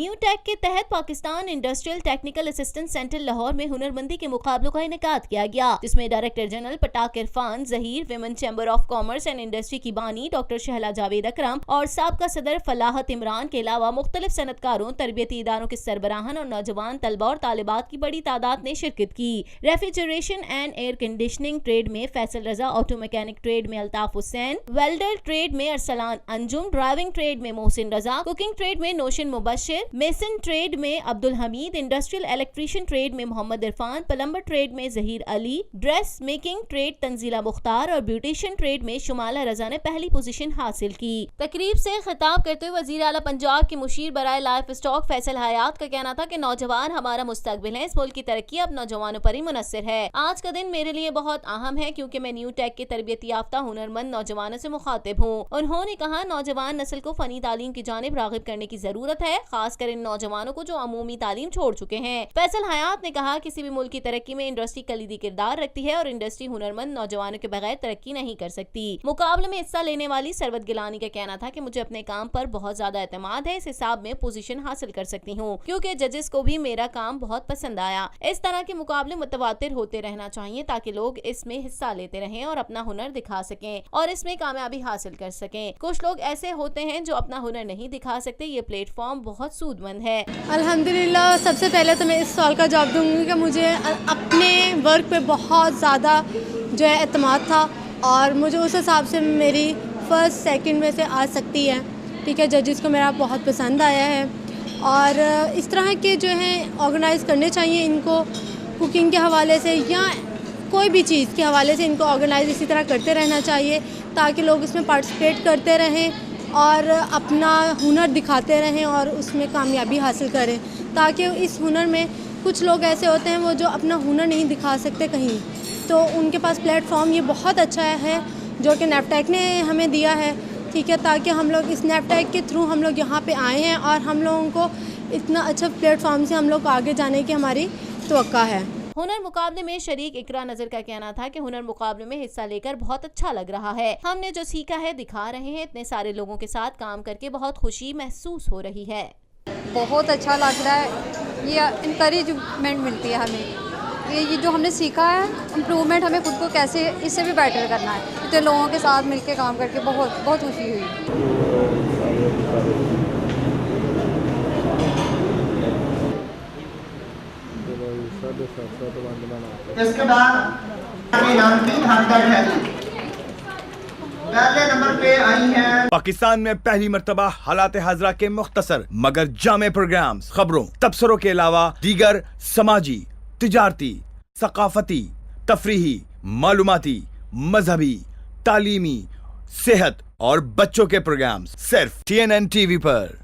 New tech के तहत Pakistan industrial technical assistant centre Lahore में हुनरमंदी के मुकाबलों का इनेकाद किया गया, जिसमें डायरेक्टर जनरल पटाक Irfan Zaheer, women chamber of commerce and industry की बानी डॉक्टर शहला जावेद अकरम और साबका सदर फलाहत इमरान के अलावा मुख्तलिफ सनतकारों, तरबियती इदारों के सरबराहान और नौजवान तलबा और तालिबात की बड़ी तादाद ने शिरकत की। Refrigeration and air conditioning trade में फैसल रजा, ऑटो मैकेनिक ट्रेड में अल्ताफ हुसैन, वेल्डर ट्रेड में अरसलान अंजुम, ड्राइविंग ट्रेड में मोहसिन रजा, कुकिंग ट्रेड में नौशिन मुबशिर, मेसन ट्रेड में Abdul Hamid, industrial electrician trade में मोहम्मद इरफान, प्लम्बर ट्रेड में Zaheer Ali, dress making trade Tanzila Mukhtar और ब्यूटिशियन ट्रेड में शुमाला रजा ने पहली पोजीशन हासिल की। तकरीब से खिताब करते हुए वजीर आला पंजाब की मुशीर बराए लाइफ स्टॉक फैसल हयात का कहना था कि नौजवान हमारा मुस्तकबिल है, इस मुल्क की तरक्की अब नौजवानों पर ही मुनस्सिर है। आज का दिन मेरे लिए बहुत अहम है क्योंकि मैं न्यू टेक के तरबियत याफ्ता हुनरमंद नौजवानों से मुखातिब हूँ। उन्होंने कहा, नौजवान नस्ल को फनी तालीम की जानिब रागिब करने की जरूरत है, खासकर इन नौजवानों को जो अमूमी तालीम छोड़ चुके हैं। फैसल हयात ने कहा, किसी भी मुल्क की तरक्की में इंडस्ट्री कलीदी किरदार रखती है और इंडस्ट्री हुनरमंद नौजवानों के बगैर तरक्की नहीं कर सकती। मुकाबले में हिस्सा लेने वाली सरवत गिलानी का कहना था कि मुझे अपने काम पर बहुत ज्यादा एतमाद है, इस हिसाब में पोजीशन हासिल कर सकती हूँ क्योंकि जजेस को भी मेरा काम बहुत पसंद आया। इस तरह के मुकाबले मुतवातिर होते रहना चाहिए ताकि लोग इसमें हिस्सा लेते रहें और अपना हुनर दिखा सकें और इसमें कामयाबी हासिल कर सकें। कुछ लोग ऐसे होते हैं जो अपना हुनर नहीं दिखा सकते। ये प्लेटफॉर्म बहुत सूदमंद है। अल्हम्दुलिल्लाह, सबसे पहले तो मैं इस सवाल का जवाब दूंगी कि मुझे अपने वर्क पे बहुत ज़्यादा जो है एतमाद था और मुझे उस हिसाब से मेरी फर्स्ट सेकंड में से आ सकती है। ठीक है, जजेस को मेरा बहुत पसंद आया है और इस तरह के जो हैं ऑर्गेनाइज़ करने चाहिए इनको, कुकिंग के हवाले से या कोई भी चीज़ के हवाले से इनको ऑर्गेनाइज इसी तरह करते रहना चाहिए ताकि लोग इसमें पार्टिसिपेट करते रहें और अपना हुनर दिखाते रहें और उसमें कामयाबी हासिल करें। ताकि इस हुनर में कुछ लोग ऐसे होते हैं वो जो अपना हुनर नहीं दिखा सकते कहीं, तो उनके पास प्लेटफॉर्म ये बहुत अच्छा है जो कि नेपटेक ने हमें दिया है। ठीक है, ताकि हम लोग इस नेपटेक के थ्रू हम लोग यहाँ पे आए हैं और हम लोगों को इतना अच्छा प्लेटफॉर्म से हम लोग आगे जाने की हमारी तवक्का है। हुनर मुकाबले में शरीक इकरा नजर का कहना था कि हुनर मुकाबले में हिस्सा लेकर बहुत अच्छा लग रहा है। हमने जो सीखा है दिखा रहे हैं। इतने सारे लोगों के साथ काम करके बहुत खुशी महसूस हो रही है। बहुत अच्छा लग रहा है। ये इंकरेजमेंट मिलती है हमें। ये जो हमने सीखा है, इम्प्रूवमेंट हमें खुद को कैसे इससे भी बेटर करना है। इतने लोगों के साथ मिलकर काम करके बहुत बहुत खुशी हुई। इसके बाद नाम की हकदार है। पहले नंबर पे आई है। पाकिस्तान में पहली मर्तबा हालात हाजरा के मुख्तसर मगर जामे प्रोग्राम्स, खबरों, तबसरों के अलावा दीगर समाजी, तिजारती, सकाफती, तफरीही, मालूमाती, मजहबी, तालीमी, सेहत और बच्चों के प्रोग्राम्स सिर्फ TNN TV पर।